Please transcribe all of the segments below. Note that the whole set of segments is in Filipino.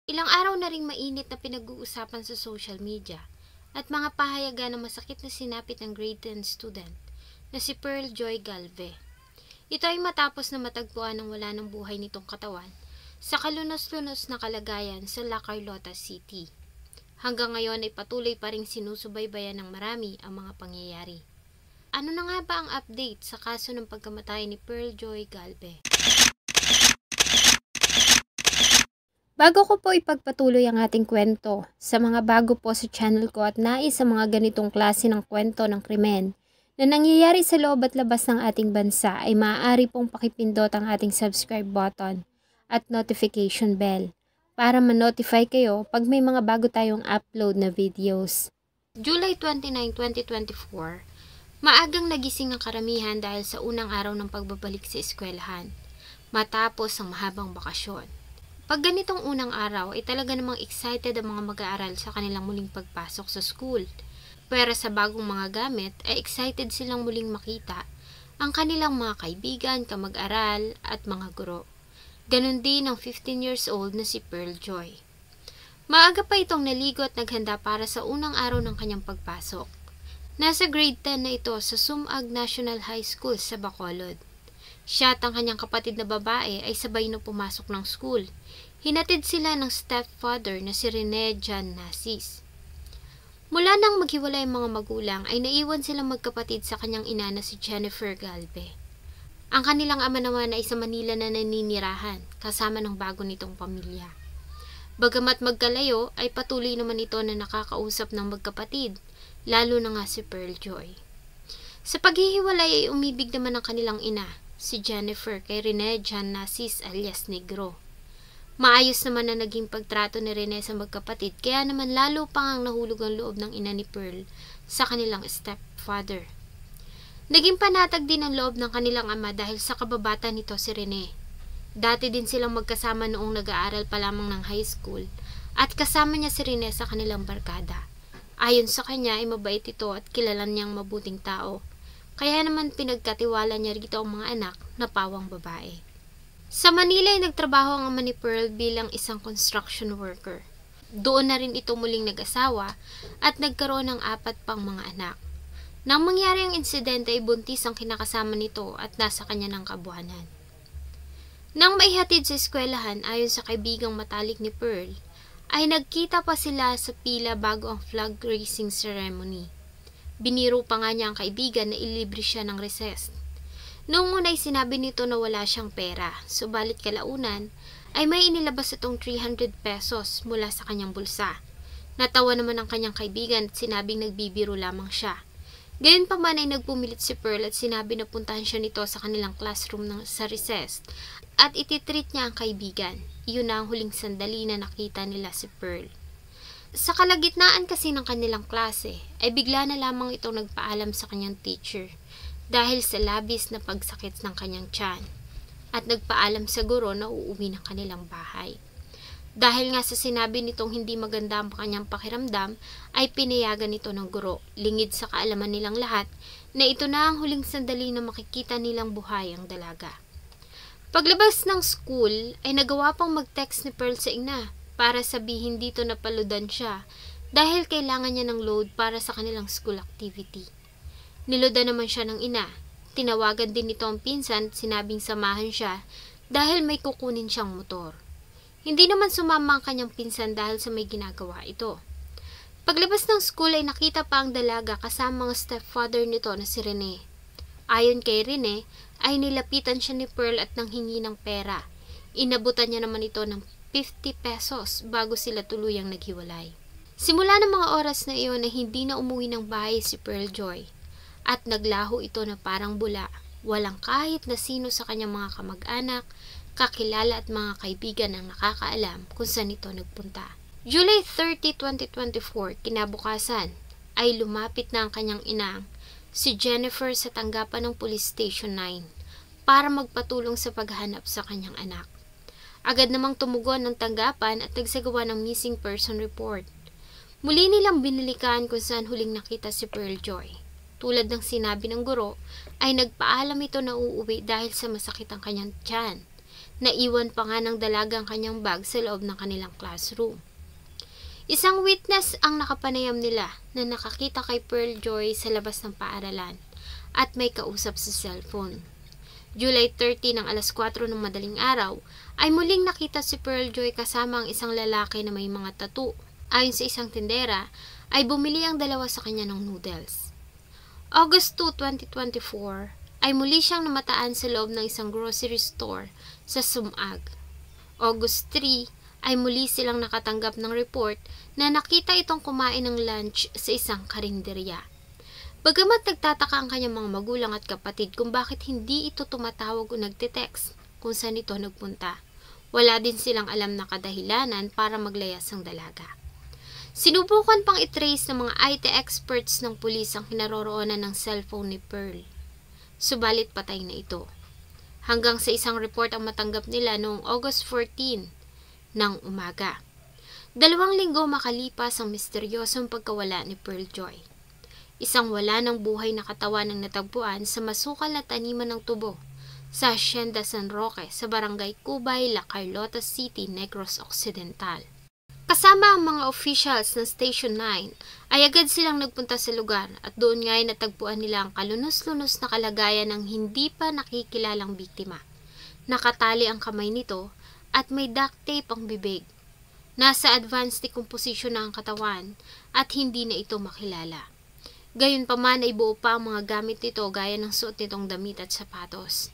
Ilang araw na ring mainit na pinag-uusapan sa social media at mga pahayagan ng masakit na sinapit ng grade 10 student na si Pearl Joy Galve. Ito ay matapos na matagpuan ng wala ng buhay nitong katawan sa kalunos-lunos na kalagayan sa La Carlota City. Hanggang ngayon ay patuloy pa ring sinusubaybayan ng marami ang mga pangyayari. Ano na nga ba ang update sa kaso ng pagkamatay ni Pearl Joy Galve? Bago ko po ipagpatuloy ang ating kwento, sa mga bago po sa channel ko at nais sa mga ganitong klase ng kwento ng krimen na nangyayari sa loob at labas ng ating bansa ay maaari pong pakipindot ang ating subscribe button at notification bell para ma-notify kayo pag may mga bago tayong upload na videos. July 29, 2024, maagang nagising ang karamihan dahil sa unang araw ng pagbabalik sa eskwelahan matapos ang mahabang bakasyon. Pag ganitong unang araw ay talaga namang excited ang mga mag-aaral sa kanilang muling pagpasok sa school. Pero sa bagong mga gamit ay excited silang muling makita ang kanilang mga kaibigan, kamag-aral at mga guro. Ganon din ang 15 years old na si Pearl Joy. Maaga pa itong naligo at naghanda para sa unang araw ng kanyang pagpasok. Nasa grade 10 na ito sa Sumag National High School sa Bacolod. Siya at ang kanyang kapatid na babae ay sabay na pumasok ng school. Hinatid sila ng stepfather na si Rene Jan Nasis. Mula nang maghiwalay ang mga magulang ay naiwan silang magkapatid sa kanyang ina na si Jennifer Galve. Ang kanilang ama naman ay sa Manila na naninirahan kasama ng bago nitong pamilya. Bagamat magkalayo ay patuloy naman ito na nakakausap ng magkapatid, lalo na nga si Pearl Joy. Sa paghihiwalay ay umibig naman ang kanilang ina, si Jennifer kay Rene Jan Nasis alias Negro. Maayos naman na naging pagtrato ni Rene sa magkapatid kaya naman lalo pang nahulog ang loob ng ina ni Pearl sa kanilang stepfather. Naging panatag din ang loob ng kanilang ama dahil sa kababata nito si Rene. Dati din silang magkasama noong nag-aaral pa lamang ng high school at kasama niya si Rene sa kanilang barkada. Ayon sa kanya ay mabait ito at kilala niyang mabuting tao. Kaya naman pinagkatiwala niya rito ang mga anak na pawang babae. Sa Manila ay nagtrabaho ang ama ni Pearl bilang isang construction worker. Doon na rin ito muling nag-asawa at nagkaroon ng 4 pang mga anak. Nang mangyari ang insidente ay buntis ang kinakasama nito at nasa kanya ng kabuhanan. Nang maihatid sa eskwelahan ayon sa kaibigang matalik ni Pearl, ay nagkita pa sila sa pila bago ang flag raising ceremony. Biniro pa nga niya ang kaibigan na ilibre siya ng recess. Noong una ay sinabi nito na wala siyang pera, subalit kalaunan ay may inilabas itong 300 pesos mula sa kanyang bulsa. Natawa naman ang kanyang kaibigan at sinabing nagbibiro lamang siya. Gayon pa man ay nagpumilit si Pearl at sinabi na puntahan siya nito sa kanilang classroom sa recess at ititreat niya ang kaibigan. Iyon na ang huling sandali na nakita nila si Pearl. Sa kalagitnaan kasi ng kanilang klase ay bigla na lamang itong nagpaalam sa kanyang teacher dahil sa labis na pagsakit ng kanyang tiyan at nagpaalam sa guro na uuwi ng kanilang bahay. Dahil nga sa sinabi nitong hindi maganda ang kanyang pakiramdam ay pinayagan nito ng guro, lingid sa kaalaman nilang lahat na ito na ang huling sandali na makikita nilang buhay ang dalaga. Paglabas ng school ay nagawa pang mag-text ni Pearl sa ina para sabihin dito na paludan siya dahil kailangan niya ng load para sa kanilang school activity. Nilodan naman siya ng ina. Tinawagan din nito ang pinsan at sinabing samahan siya dahil may kukunin siyang motor. Hindi naman sumama ang kanyang pinsan dahil sa may ginagawa ito. Paglabas ng school ay nakita pa ang dalaga kasama ang stepfather nito na si Rene. Ayon kay Rene ay nilapitan siya ni Pearl at nanghingi ng pera. Inabutan niya naman ito ng 50 pesos bago sila tuluyang naghiwalay. Simula ng mga oras na iyon ay hindi na umuwi ng bahay si Pearl Joy. At naglaho ito na parang bula, walang kahit na sino sa kanyang mga kamag-anak, kakilala at mga kaibigan ang nakakaalam kung saan ito nagpunta. July 30, 2024, kinabukasan, ay lumapit na ang kanyang inang, si Jennifer sa tanggapan ng Police Station 9 para magpatulong sa paghanap sa kanyang anak. Agad namang tumugon ng tanggapan at nagsagawa ng missing person report. Muli nilang binalikan kung saan huling nakita si Pearl Joy. Tulad ng sinabi ng guro, ay nagpaalam ito na uuwi dahil sa masakit ang kanyang tiyan. Naiwan pa nga ng dalagang kanyang bag sa loob ng kanilang classroom. Isang witness ang nakapanayam nila na nakakita kay Pearl Joy sa labas ng paaralan at may kausap sa cellphone. July 30 ng alas 4 ng madaling araw ay muling nakita si Pearl Joy kasama ang isang lalaki na may mga tattoo. Ayon sa isang tindera, ay bumili ang dalawa sa kanya ng noodles. August 2, 2024 ay muli siyang namataan sa loob ng isang grocery store sa Sumag. August 3 ay muli silang nakatanggap ng report na nakita itong kumain ng lunch sa isang karinderya. Bagamat nagtataka ang kanyang mga magulang at kapatid kung bakit hindi ito tumatawag o nagte-text kung saan ito nagpunta, wala din silang alam na kadahilanan para maglayas ang dalaga. Sinubukan pang itrace ng mga IT experts ng pulis ang kinaroroonan ng cellphone ni Pearl. Subalit patay na ito. Hanggang sa isang report ang matanggap nila noong August 14 ng umaga. 2 linggo makalipas ang misteryosong pagkawala ni Pearl Joy. Isang wala ng buhay na katawan ang natagpuan sa masukal na taniman ng tubo sa Hacienda San Roque sa Barangay Cubay, La Carlota City, Negros Occidental. Kasama ang mga officials ng Station 9 ay agad silang nagpunta sa lugar at doon nga ay natagpuan nila ang kalunos-lunos na kalagayan ng hindi pa nakikilalang biktima. Nakatali ang kamay nito at may duct tape ang bibig. Nasa advanced decomposition na ang katawan at hindi na ito makilala. Gayunpaman ay buo pa ang mga gamit nito gaya ng suot nitong damit at sapatos.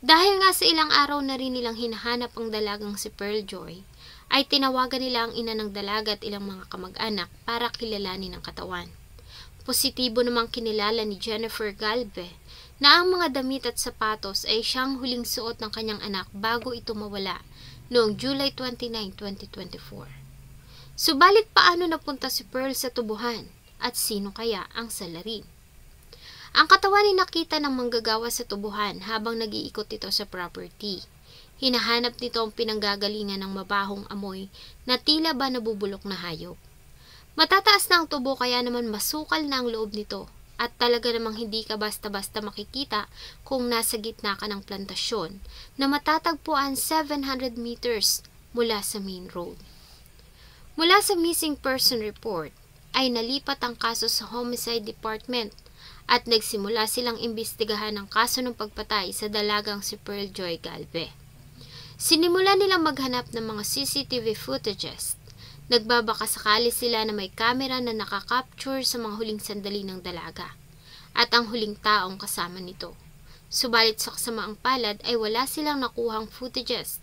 Dahil nga sa ilang araw na rin nilang hinahanap ang dalagang si Pearl Joy, ay tinawagan nila ang ina ng dalaga at ilang mga kamag-anak para kilalanin ang katawan. Positibo namang kinilala ni Jennifer Galve na ang mga damit at sapatos ay siyang huling suot ng kanyang anak bago ito mawala noong July 29, 2024. Subalit paano napunta si Pearl sa tubuhan at sino kaya ang salarin? Ang katawan ay nakita ng manggagawa sa tubuhan habang nag-iikot ito sa property. Hinahanap nito ang pinanggagalingan ng mabahong amoy na tila ba nabubulok na hayop. Matataas na ang tubo kaya naman masukal na ang loob nito at talaga namang hindi ka basta-basta makikita kung nasa gitna ka ng plantasyon na matatagpuan 700 meters mula sa main road. Mula sa missing person report ay nalipat ang kaso sa Homicide Department at nagsimula silang imbestigahan ang kaso ng pagpatay sa dalagang si Pearl Joy Galve. Sinimula nilang maghanap ng mga CCTV footages. Nagbabaka sakali sila na may kamera na nakakapture sa mga huling sandali ng dalaga at ang huling taong kasama nito. Subalit sa kasamaang palad ay wala silang nakuhang footages.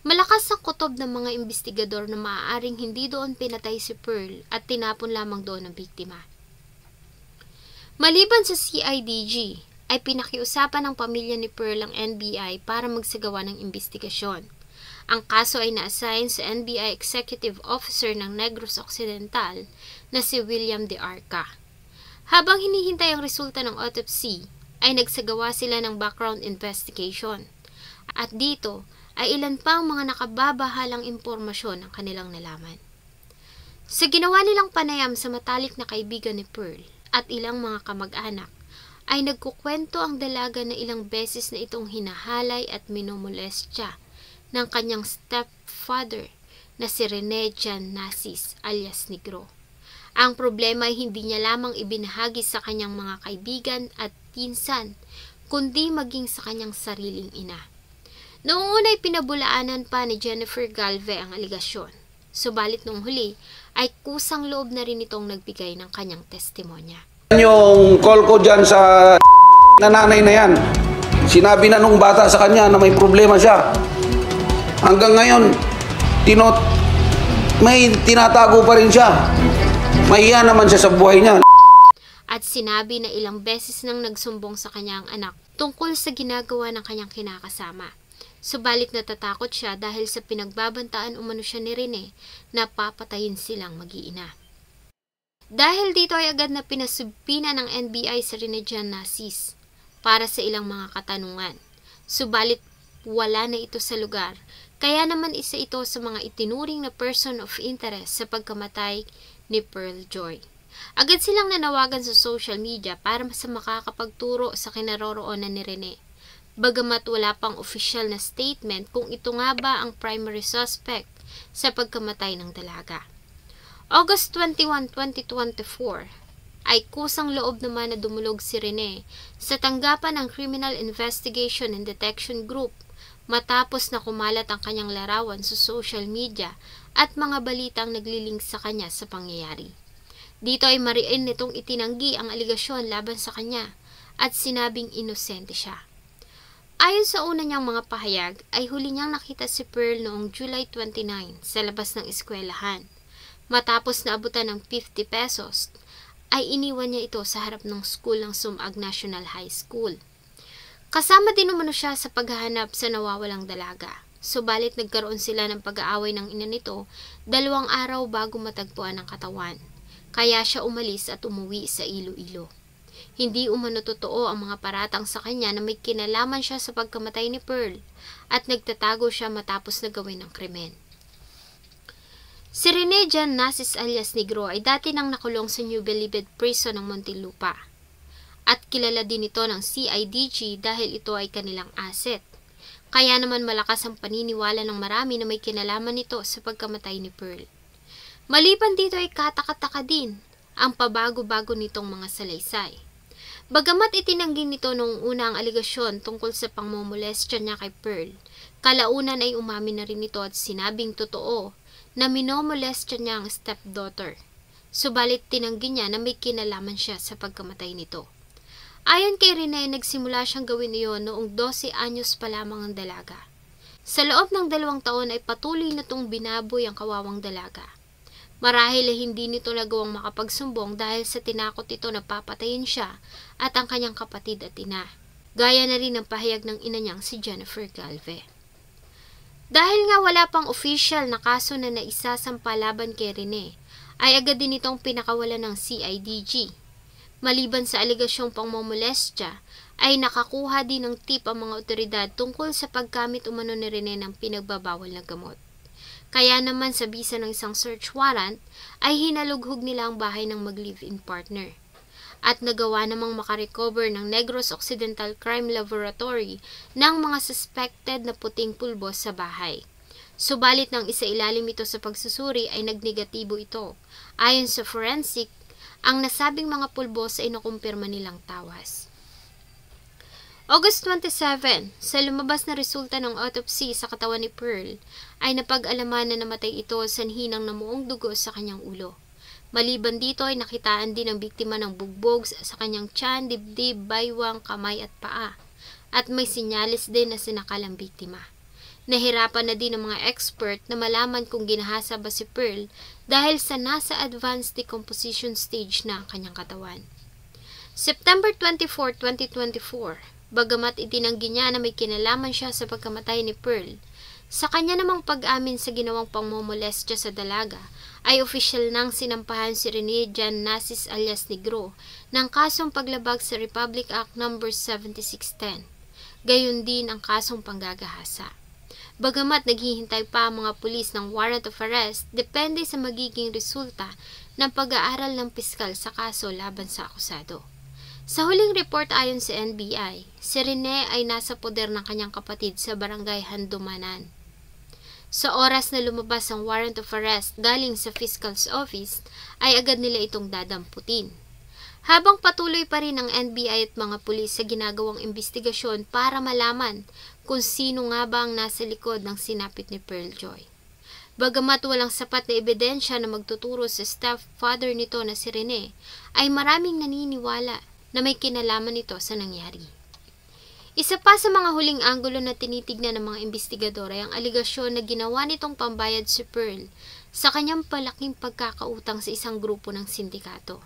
Malakas ang kutob ng mga investigador na maaaring hindi doon pinatay si Pearl at tinapon lamang doon ang biktima. Maliban sa CIDG, ay pinakiusapan ng pamilya ni Pearl ang NBI para magsagawa ng investigasyon. Ang kaso ay na-assign sa NBI Executive Officer ng Negros Occidental na si William De Arca. Habang hinihintay ang resulta ng autopsy, ay nagsagawa sila ng background investigation. At dito ay ilan pa ang mga nakababahalang impormasyon ang kanilang nalaman. Sa ginawa nilang panayam sa matalik na kaibigan ni Pearl at ilang mga kamag-anak, ay nagkukwento ang dalaga na ilang beses na itong hinahalay at minomolestya ng kanyang stepfather na si Rene Jan Nasis alias Negro. Ang problema ay hindi niya lamang ibinahagi sa kanyang mga kaibigan at pinsan, kundi maging sa kanyang sariling ina. Noong una ay pinabulaanan pa ni Jennifer Galve ang aligasyon, subalit noong huli ay kusang loob na rin itong nagbigay ng kanyang testimonya. Yung call ko dyan sa nanay na yan, sinabi na nung bata sa kanya na may problema siya. Hanggang ngayon, may tinatago pa rin siya. Mahiya naman siya sa buhay niya. At sinabi na ilang beses nang nagsumbong sa kanyang anak tungkol sa ginagawa ng kanyang kinakasama. Subalit natatakot siya dahil sa pinagbabantaan umano siya ni Rene na papatayin silang mag-iina. Dahil dito ay agad na pinasubpina ng NBI sa Rene Jan Nasis para sa ilang mga katanungan. Subalit wala na ito sa lugar, kaya naman isa ito sa mga itinuring na person of interest sa pagkamatay ni Pearl Joy. Agad silang nanawagan sa social media para sa makakapagturo sa kinaroroonan ni Rene. bagamat wala pang opisyal na statement kung ito nga ba ang primary suspect sa pagkamatay ng dalaga. August 21, 2024 ay kusang loob naman na dumulog si Rene sa tanggapan ng Criminal Investigation and Detection Group matapos na kumalat ang kanyang larawan sa social media at mga balitang naglilink sa kanya sa pangyayari. Dito ay mariin nitong itinanggi ang aligasyon laban sa kanya at sinabing inosente siya. Ayon sa una niyang mga pahayag ay huli niyang nakita si Pearl noong July 29 sa labas ng eskwelahan. Matapos na abutan ng 50 pesos, ay iniwan niya ito sa harap ng school ng Sumag National High School. Kasama din umano siya sa paghahanap sa nawawalang dalaga. Subalit nagkaroon sila ng pag-aaway ng ina nito 2 araw bago matagpuan ang katawan. Kaya siya umalis at umuwi sa Iloilo. Hindi umano totoo ang mga paratang sa kanya na may kinalaman siya sa pagkamatay ni Pearl at nagtatago siya matapos na gawin ang krimen. Si Rene Jan Nasis alias Negro ay dati nang nakulong sa New Bilibid Prison ng Muntinlupa. At kilala din ito ng CIDG dahil ito ay kanilang asset. Kaya naman malakas ang paniniwala ng marami na may kinalaman nito sa pagkamatay ni Pearl. Maliban dito ay katakataka din ang pabago-bago nitong mga salaysay. Bagamat itinanggi nito noong una ang aligasyon tungkol sa pangmomolestya niya kay Pearl, kalaunan ay umamin na rin ito at sinabing totoo na minomolestya niya ang stepdaughter. Subalit tinanggi niya na may kinalaman siya sa pagkamatay nito. Ayon kay Rene, nagsimula siyang gawin iyon noong 12 anyos pa lamang ang dalaga. Sa loob ng 2 taon ay patuloy na itong binaboy ang kawawang dalaga. Marahil ay hindi nito nagawang makapagsumbong dahil sa tinakot ito na papatayin siya at ang kanyang kapatid at ina. Gaya na rin ang pahayag ng ina niyang si Jennifer Galve. Dahil nga wala pang official na kaso na naisasampa laban kay Rene, ay agad din itong pinakawalan ng CIDG. Maliban sa aligasyong pangmomolestya, ay nakakuha din ng tip ang mga otoridad tungkol sa paggamit umano ni Rene ng pinagbabawal na gamot. Kaya naman sa bisa ng isang search warrant, ay hinalughog nila ang bahay ng mag-live-in partner. At nagawa namang makarecover ng Negros Occidental Crime Laboratory ng mga suspected na puting pulbos sa bahay. Subalit nang isailalim ito sa pagsusuri ay nagnegatibo ito. Ayon sa forensic, ang nasabing mga pulbos ay nakumpirma nilang tawas. August 27, sa lumabas na resulta ng autopsy sa katawan ni Pearl, ay napag-alaman na namatay ito sanhi ng namuong dugo sa kanyang ulo. Maliban dito ay nakitaan din ang biktima ng bugbog sa kanyang tiyan, dibdib, baywang, kamay at paa. At may sinyalis din na sinakal ang biktima. Nahirapan na din ang mga expert na malaman kung ginahasa ba si Pearl dahil sa nasa advanced decomposition stage na ang kanyang katawan. September 24, 2024, bagamat itinanggi niya na may kinalaman siya sa pagkamatay ni Pearl, sa kanya namang pag-amin sa ginawang pangmomolestya sa dalaga, ay opisyal nang sinampahan si Rene Jan Nasis alias Negro ng kasong paglabag sa Republic Act No. 7610. Gayon din ang kasong panggagahasa. Bagamat naghihintay pa ang mga pulis ng warrant of arrest, depende sa magiging resulta ng pag-aaral ng piskal sa kaso laban sa akusado. Sa huling report ayon sa NBI, si Rene ay nasa poder ng kanyang kapatid sa barangay Handumanan. Sa oras na lumabas ang warrant of arrest galing sa Fiscal's Office, ay agad nila itong dadamputin. Habang patuloy pa rin ang NBI at mga pulis sa ginagawang investigasyon para malaman kung sino nga ba ang nasa likod ng sinapit ni Pearl Joy. Bagamat walang sapat na ebidensya na magtuturo sa stepfather nito na si Rene, ay maraming naniniwala na may kinalaman ito sa nangyari. Isa pa sa mga huling anggulo na tinitignan ng mga investigador ay ang aligasyon na ginawa nitong pambayad si Pearl sa kanyang palaking pagkakautang sa isang grupo ng sindikato.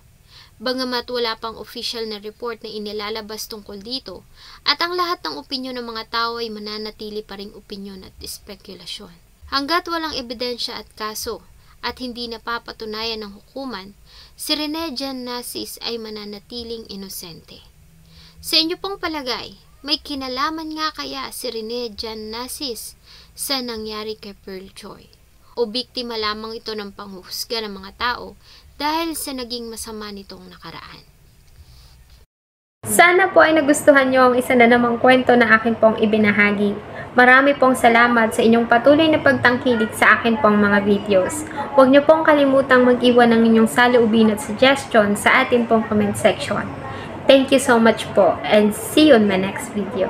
Bagamat wala pang official na report na inilalabas tungkol dito, at ang lahat ng opinyon ng mga tao ay mananatili pa ring opinyon at espekulasyon. Hanggat walang ebidensya at kaso, at hindi napapatunayan ng hukuman, si Rene Jan Nasis ay mananatiling inosente. Sa inyo pong palagay, may kinalaman nga kaya si Rene Jan Nasis sa nangyari kay Pearl Joy? O biktima lamang ito ng panghuhusga ng mga tao dahil sa naging masama nitong nakaraan? Sana po ay nagustuhan nyo ang isa na namang kwento na akin pong ibinahagi. Marami pong salamat sa inyong patuloy na pagtangkilik sa akin pong mga videos. Huwag nyo pong kalimutang mag-iwan ng inyong saloobin at suggestion sa atin pong comment section. Thank you so much po and see you in my next video.